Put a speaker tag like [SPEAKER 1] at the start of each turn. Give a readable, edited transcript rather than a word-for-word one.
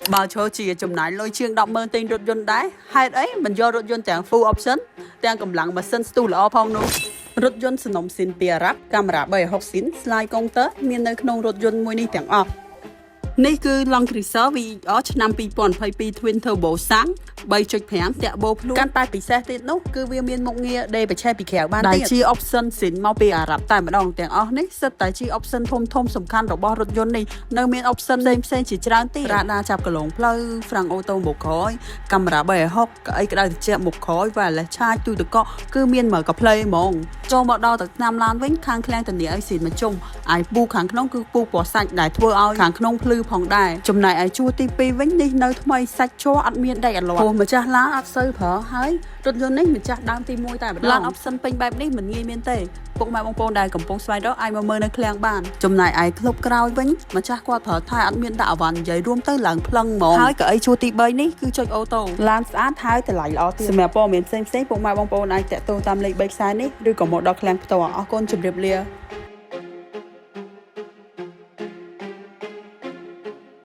[SPEAKER 1] Bao nhiêu chỉ chùm nải lôi chiêng đọc mơ tên rốt dôn đáy. Hai ấy mình do rốt dôn chẳng full option. Đang cầm lặng mà sân stu là phong nụ. Rốt dôn sử nông xin bìa rap. Camera bởi học xin slide công tớ. Miền nơi khôn rốt dôn mùi ní chẳng ọp. នេះគឺ Long Cruiser VR ឆ្នាំ 2022 Twin Turbo សាំង 3.5 តាក់បូភ្លួងកាន់តែពិសេសទៀតនោះគឺវាមានមុខងារបច្ចេកពីក្រៅបានទៀតដែលជា option សិនមកពីអារ៉ាប់តែម្ដងទាំងអស់នេះសិតតែជា option ធំសំខាន់របស់រថយន្តនេះនៅមាន option ផ្សេងជាច្រើនទៀតរ៉ាដាចាប់កន្លងផ្លូវ Frank Auto មុខក្រោយកាមេរ៉ា360កៅអីក្តៅត្រជាក់មុខក្រោយ wireless charge ទូទឹកកកគឺមានមើលកា play ហ្មងចូលមកដល់ទៅតាមឡានវិញខាងឃ្លាំងធានាឲ្យស៊ីនមកជុំអាយពូខាងក្នុងគឺពូពណ៌សាច់ដែលធ្វើឲ្យខាងក្នុងភ្លឺផងដែរចំណែកឯជួរទី2វិញនេះនៅថ្មីសាច់ជ័រអត់មានដេកអត់លាត់ព្រោះម្ចាស់ឡានអត់សូវប្រើហើយរថយន្តនេះម្ចាស់ដើមទី1តែម្ដងឡាន option ពេញបែបនេះមិនងាយមានទេពុកម៉ែបងប្អូនដែលកំពុងស្វែងរកអាចមកមើលនៅឃ្លាំងបានចំណែកឯក្លុបក្រោយវិញម្ចាស់គាត់ប្រើថែអត់មានដាក់អវ៉ាន់និយាយរួមទៅឡើងផ្លឹងហ្មងហើយកៅអីជួរទី3នេះគឺចុចអូតូឡានស្អាតហើយតម្លៃល្អទៀតសម្រាប់ព័ត៌មានផ្សេងពុកម៉ែបងប្អូនអាចតាក់ទងតាមលេខ3ខ្សែនេះឬក៏មកដល់ឃ្លាំងផ្ទាល់អរគុណជម្រាបលា